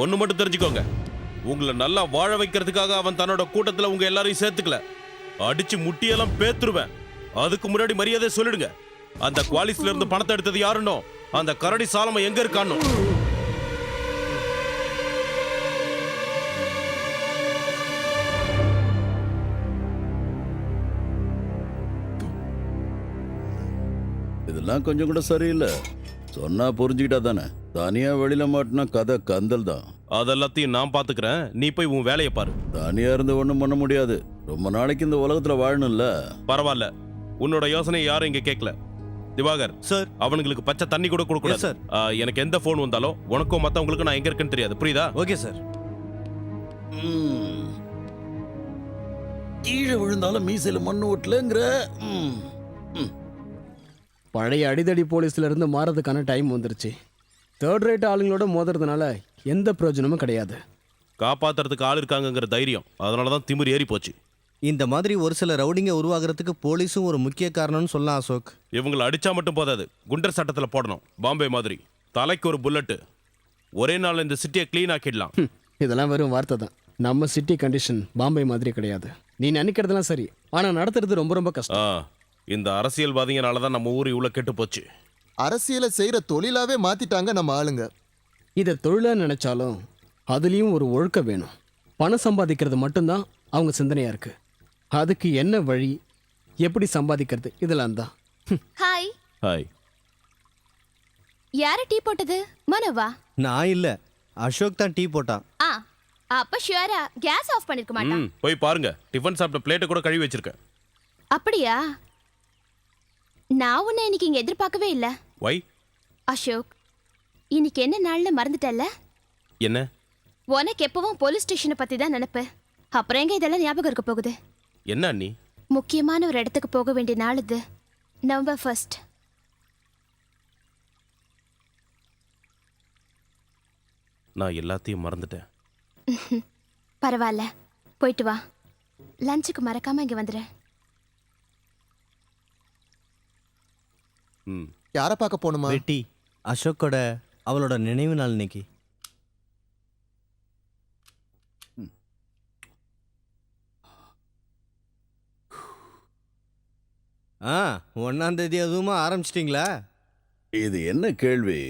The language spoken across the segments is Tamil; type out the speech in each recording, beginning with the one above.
ஒண்ணு மட்டும் தெரிஞ்சுக்கோங்க, உங்களை நல்லா வாழ வைக்கிறதுக்காக அவன் தன்னோட கூட்டத்துல உங்க எல்லாரையும் சேர்த்துக்கல. அடிச்சு முட்டியெல்லாம் பேத்துருவேன். அதுக்கு முன்னாடி மரியாதை சொல்லிடுங்க. அந்த குவாலிஸ்ல இருந்து பணத்தை எடுத்தது யாருன்னோ, அந்த கரடி சாலம எங்க இருக்கானோ. இதெல்லாம் கொஞ்சம் கூட சரியில்லை. சொன்னா புரிஞ்சுக்கிட்டா தானே. தனியா வெளியில மாட்டினா கதை கந்தல் தான். அதெல்லாத்தையும் நான் பாத்துக்கிறேன், நீ போய் உன் வேலையை பாரு. தனியா இருந்து ஒண்ணும் பண்ண முடியாது. ரொம்ப நாளைக்கு இந்த உலகத்துல வாழணும்ல. பரவாயில்ல, உன்னோட யோசனை யாரும் இங்க கேட்கல. திவாகர் சார், அவனுங்களுக்கு பச்சை தண்ணி கூட கொடுக்கூடாது சார். எனக்கு எந்த போன் வந்தாலும் உனக்கும் மத்தவங்களுக்கு நான் எங்க இருக்குன்னு தெரியாது, புரியுதா? Okay sir. கீழே விழுந்தாலும் மீசையில மண்ணு ஓட்டலங்கிற. பழைய அடிதடி போலீஸ்ல இருந்து மாறதுக்கான டைம் வந்துருச்சு. தேர்ட் ரேட் ஆளுங்களோட மோதுறதுனால எந்த பிரயோஜனமும் கிடையாது. காப்பாத்துறதுக்கு ஆள் இருக்காங்கங்கிற தைரியம், அதனாலதான் திமிர் ஏறி போச்சு. இந்த மாதிரி ஒரு சில ரவுடிங்க உருவாகிறதுக்கு போலீஸும் ஒரு முக்கிய காரணம்னு சொல்லலாம் அசோக். இவங்களை அடிச்சா மட்டும் போதாது, குண்டர் சட்டத்துல போடணும். பாம்பே மாதிரி தலைக்கு ஒரு புல்லட்டு. ஒரே நாள் இந்த சிட்டியை கிளீன் ஆக்கிடலாம். இதெல்லாம் வெறும் வார்த்தை தான். நம்ம சிட்டி கண்டிஷன் பாம்பே மாதிரி கிடையாது. நீ நினைக்கிறதுலாம் சரி, ஆனா நடத்துறது ரொம்ப ரொம்ப கஷ்டம். இந்த அரசியல்வாதிங்கனாலதான் நம்ம ஊர் இவ்வளவு கெட்டு போச்சு. அரசியலை செய்யற தொழிலாவே மாத்திட்டாங்க நம்ம ஆளுங்க. இதை தொழிலா நினைச்சாலும் அதுலயும் ஒரு ஒழுக்கம் வேணும். பணம் சம்பாதிக்கிறது மட்டும்தான் அவங்க சிந்தனையா இருக்கு. அதுக்கு என்ன வழி, எப்படி சம்பாதிக்கிறது, இதெல்லாம் தான். ஹாய். ஹாய். யாரு டீ போட்டது? மனோவா? நான் இல்ல, அசோக் தான் டீ போட்டான். அப்ப ஷுவரா கேஸ் ஆஃப் பண்ணிருக்க மாட்டான். போய் பாருங்க, டிஃபன் சாப்பிட்ட பிளேட்டை கூட கழுவி வச்சிருக்கேன். அப்படியா? நான் உன்னை இன்னைக்கு இங்க எதிர்பார்க்கவே இல்ல. வை? அசோக், இன்னைக்கு என்ன நாள்னு மறந்துட்டல்ல? என்ன? உனக்கு எப்பவும் போலீஸ் ஸ்டேஷனை பத்தி தான் நினைப்பு. அப்புறம் எங்க இதெல்லாம் ஞாபகம் இருக்க போகுது? என்ன அண்ணி? முக்கியமான ஒரு இடத்துக்கு போக வேண்டிய நாள் இது, நவம்பர் 1. நான் எல்லாத்தையும் மறந்துட்டேன். பரவாயில்ல, போயிட்டு வா. லஞ்சுக்கு மறக்காம இங்க வந்துடு. யாரை பார்க்க போகணுமா? வெட்டி, அசோக்கோட அவளோட நினைவு நாள் இன்னைக்கு. ஆ, 1ஆம் தேதி அதுவுமா ஆரம்பிச்சிட்டிங்களா? இது என்ன கேள்வி?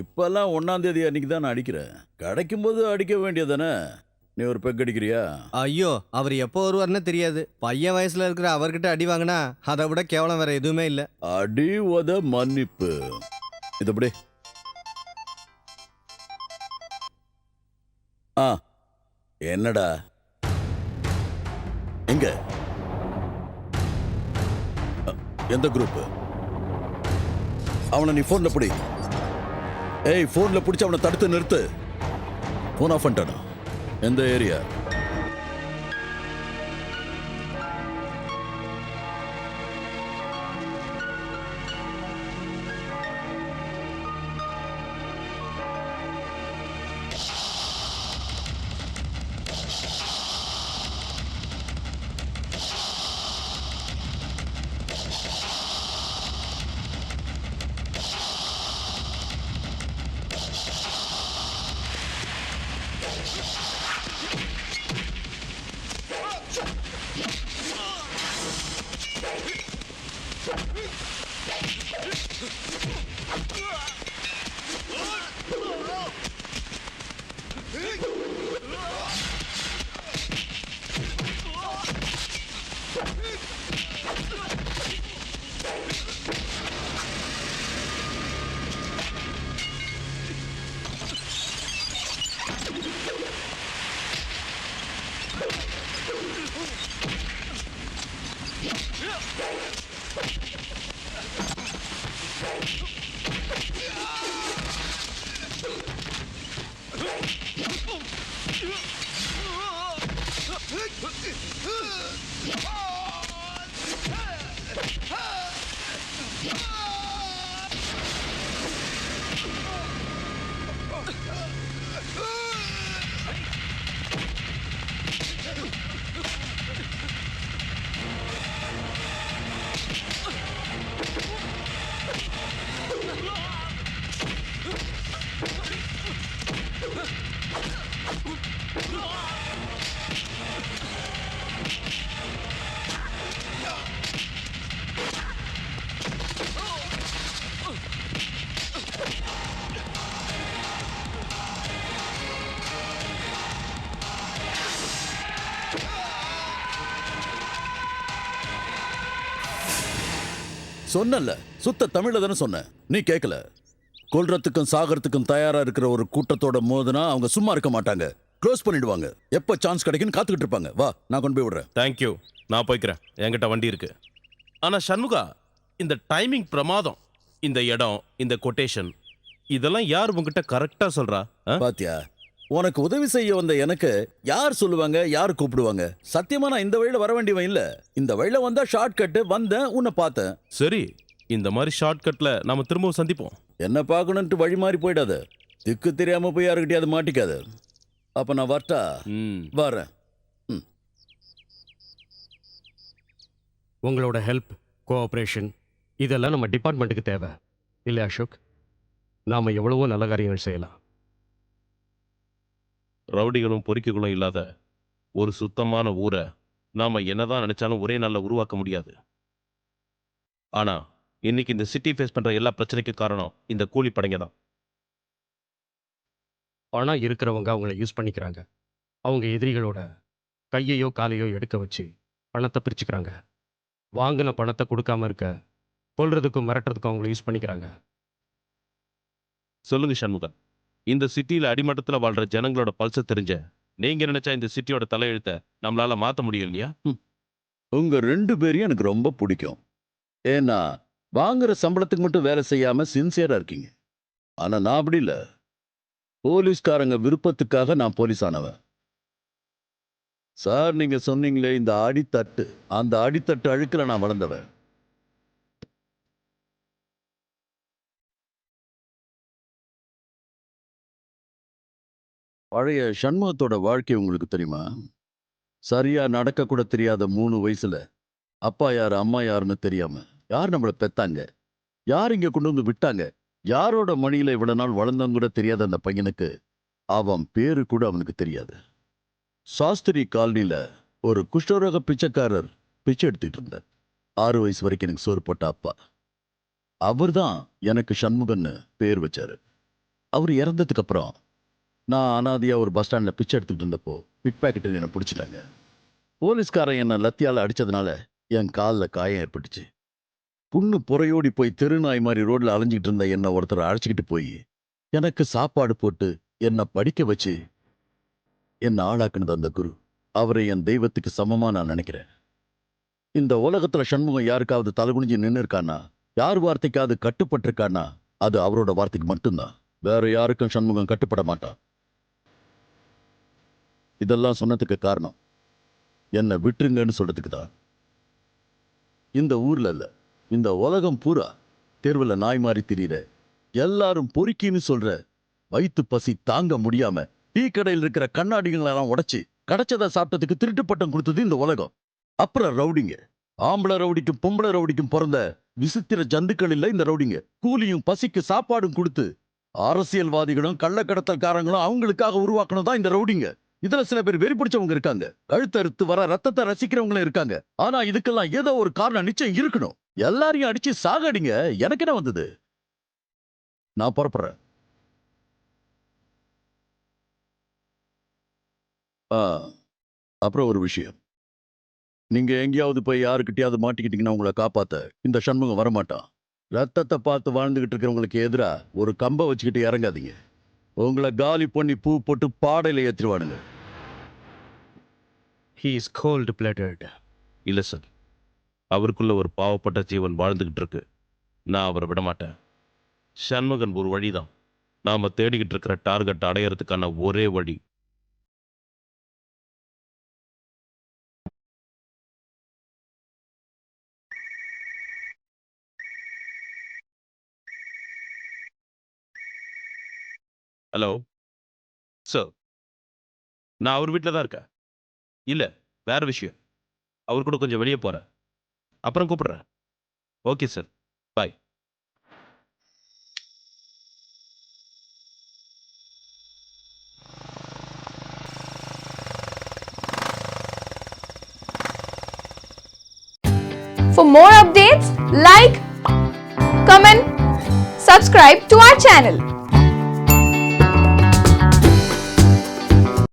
இப்பெல்லாம் 1ஆம் தேதி அன்னைக்கு தான் நான் அடிக்கிறேன். கிடைக்கும் போது அடிக்க வேண்டியதானே. நீ ஒரு பெக் அடிக்கிறியா? ஐயோ, அவர் எப்போ வருவார்னு தெரியாது. பையன் வயசுல இருக்கிற அவர்கிட்ட அடி வாங்கினா அதை விட கேவலம் வேற எதுவுமே இல்லை. அடி உத மன்னிப்பு. இது எப்படி? என்னடா எங்க? எந்த குரூப்? அவனை நீ போன்ல பிடி. ஏய், போன்ல பிடிச்சு அவனை தடுத்து நிறுத்து. போன் ஆஃப் பண்ணிட்டானா? எந்த ஏரியா? சொன்னல, சுத்த தமிழ்ல தானே சொன்னேன், நீ கேட்கல. கொல்றதுக்கும் சாகறதுக்கும் தயாரா இருக்கிற ஒரு கூட்டத்தோட மோதுனா அவங்க சும்மா இருக்க மாட்டாங்க, க்ளோஸ் பண்ணிடுவாங்க. எப்ப சான்ஸ் கிடைக்குன்னு காத்துக்கிட்டு இருப்பாங்க. வா, நான் கொண்டு போய் விடுறேன். தேங்க்யூ, நான் போய்க்கிறேன். என்கிட்ட வண்டி இருக்கு. ஆனா சண்முகா, இந்த டைமிங் பிரமாதம். இந்த இடம், இந்த கொட்டேஷன், இதெல்லாம் யார் உங்ககிட்ட கரெக்டா சொல்றா? பாத்தியா, உனக்கு உதவி செய்ய வந்த எனக்கு யார் சொல்லுவாங்க, யார் கூப்பிடுவாங்க? சத்தியமா நான் இந்த வழியில வர வேண்டியவன் இல்ல. இந்த வழியில வந்தா ஷார்ட் கட்டு, வந்தேன், உன்னை பார்த்தேன். சரி, இந்த மாதிரி ஷார்ட் கட்ல நாம திரும்பவும் சந்திப்போம். என்ன பார்க்கணுன்ட்டு வழி மாறி போயிடாத. திக்கு தெரியாம போய் யாருக்கிட்டையாவது மாட்டிக்காத. அப்ப நான் வரட்டா? வரேன். உங்களோட ஹெல்ப், கோஆப்ரேஷன் இதெல்லாம் நம்ம டிபார்ட்மெண்ட்டுக்கு தேவை இல்லை அசோக்? நாம எவ்வளவோ நல்ல காரியங்கள் செய்யலாம். ரவுடிகளும் பொறுக்கிகளும் இல்லாத ஒரு சுத்தமான ஊரை நாம என்னதான் நினைச்சாலும் ஒரே நாள்ல உருவாக்க முடியாது. ஆனா இன்னைக்கு இந்த சிட்டி ஃபேஸ் பண்ற எல்லா பிரச்சனைக்கும் காரணம் இந்த கூலி படைங்க தான். பணம் இருக்கிறவங்க அவங்கள யூஸ் பண்ணிக்கிறாங்க. அவங்க எதிரிகளோட கையையோ காலையோ எடுக்க வச்சு பணத்தை பிரிச்சுக்கிறாங்க. வாங்கின பணத்தை கொடுக்காம இருக்க கொல்றதுக்கும் மிரட்டுறதுக்கும் அவங்கள யூஸ் பண்ணிக்கிறாங்க. சொல்லுங்க சண்முகன், இந்த சிட்டியில அடிமட்டத்துல வாழ்ற ஜனங்களோட பல்ச தெரிஞ்ச நீங்க நினைச்சா இந்த சிட்டியோட தலையெழுத்தை நம்மளால மாத்த முடியும் இல்லையா? உங்க 2 பேரையும் எனக்கு ரொம்ப பிடிக்கும். ஏன்னா வாங்குற சம்பளத்துக்கு மட்டும் வேலை செய்யாம சின்சியரா இருக்கீங்க. ஆனா நான் அப்படி இல்ல. போலீஸ்காரங்க விருப்பத்துக்காக நான் போலீஸ் ஆனவன். சார், நீங்க சொன்னீங்களே இந்த அடித்தட்டு, அந்த அடித்தட்டு அழுக்குல நான் வளர்ந்தவன். பழைய சண்முகத்தோட வாழ்க்கை உங்களுக்கு தெரியுமா? சரியா நடக்க கூட தெரியாத 3 வயசுல அப்பா யாரு அம்மா யாருன்னு தெரியாம, யார் நம்மளை பெத்தாங்க, யார் இங்க கொண்டு வந்து விட்டாங்க, யாரோட மணியில இவ்வளவு நாள் வளர்ந்தவங்க கூட தெரியாத அந்த பையனுக்கு அவன் பேரு கூட அவனுக்கு தெரியாது. சாஸ்திரி காலனில ஒரு குஷ்டரோக பிச்சைக்காரர் பிச்சை எடுத்துட்டு இருந்தார். 6 வயசு வரைக்கும் எனக்கு சோறு போட்ட அப்பா. அவர்தான் எனக்கு சண்முகன்னு பேர் வச்சாரு. அவர் இறந்ததுக்கு அப்புறம் நான் அனாதையா ஒரு பஸ் ஸ்டாண்ட்ல பிச்சை எடுத்துக்கிட்டு இருந்தப்போ பிட் பாக்கெட்டில் என்னை பிடிச்சிட்டாங்க. போலீஸ்காரன் என்னை லத்தியால அடிச்சதுனால என் காலில் காயம் ஏற்பட்டுச்சு. புண்ணு புறையோடி போய் தெருநாய் மாதிரி ரோட்ல அலைஞ்சிக்கிட்டு இருந்த என்னை ஒருத்தர் அழைச்சிக்கிட்டு போய் எனக்கு சாப்பாடு போட்டு என்னை படிக்க வச்சு என்னை ஆளாக்குனது அந்த குரு. அவரை என் தெய்வத்துக்கு சமமா நான் நினைக்கிறேன். இந்த உலகத்துல சண்முகம் யாருக்காவது தலைகுனிஞ்சு நின்று இருக்கானா, யார் வார்த்தைக்காவது கட்டுப்பட்டிருக்கானா, அது அவரோட வார்த்தைக்கு மட்டும்தான். வேற யாருக்கும் சண்முகம் கட்டுப்பட மாட்டான். இதெல்லாம் சொன்னதுக்கு காரணம் என்னை விட்டுருங்கன்னு சொல்றதுக்கு தான். இந்த ஊர்ல இல்ல, இந்த உலகம் பூரா தேர்வுல நாய் மாறி திரியிற, எல்லாரும் பொறுக்கின்னு சொல்ற, வயிற்று பசி தாங்க முடியாம டீ கடையில் இருக்கிற கண்ணாடிகளெல்லாம் உடைச்சு கிடைச்சதை சாப்பிட்டதுக்கு திருட்டு பட்டம் கொடுத்தது இந்த உலகம். அப்புறம் ரவுடிங்க, ஆம்பளை ரவுடிக்கும் பொம்பளை ரவுடிக்கும் பிறந்த விசித்திர ஜந்துக்கள் இல்ல இந்த ரவுடிங்க. கூலியும் பசிக்கு சாப்பாடும் கொடுத்து அரசியல்வாதிகளும் கள்ளக்கடத்தல்காரங்களும் அவங்களுக்காக உருவாக்கணும் தான் இந்த ரவுடிங்க. இதுல சில பேர் வெறி பிடிச்சவங்க இருக்காங்க, கழுத்தறுத்து வர ரத்தத்தை ரசிக்கிறவங்களும் இருக்காங்க. ஆனா இதுக்கெல்லாம் ஏதோ ஒரு காரணம் நிச்சயம் இருக்கணும். எல்லாரையும் அடிச்சு சாகடிங்க, எனக்கு என்ன வந்தது? நான் புறப்படுறேன். அப்புறம் ஒரு விஷயம், நீங்க எங்கேயாவது போய் யாருக்கிட்டையாவது மாட்டிக்கிட்டீங்கன்னா உங்களை காப்பாத்த இந்த சண்முகம் வரமாட்டான். ரத்தத்தை பார்த்து வாழ்ந்துகிட்டு இருக்கிறவங்களுக்கு எதிரா ஒரு கம்பை வச்சுக்கிட்டு இறங்காதீங்க. உங்களை காலி பண்ணி பூ போட்டு பாடையில ஏற்றிடுவானுங்க. He is cold blooded. இல்ல சார், அவருக்குள்ள ஒரு பாவப்பட்ட ஜீவன் வாழ்ந்துகிட்டு இருக்கு. நான் அவரை விட மாட்டேன். சண்முகன் ஒரு வழிதான், நாம தேடிக்கிட்டு இருக்கிற டார்கெட் அடையறதுக்கான ஒரே வழி. ஹலோ சார், நான் அவர் வீட்டில் தான் இருக்கேன். இல்லை, வேற விஷயம். அவர் கூட கொஞ்சம் வெளியே போகிறேன், அப்புறம் கூப்பிடுறேன். Okay sir, bye. For more updates, like, comment, subscribe to our channel.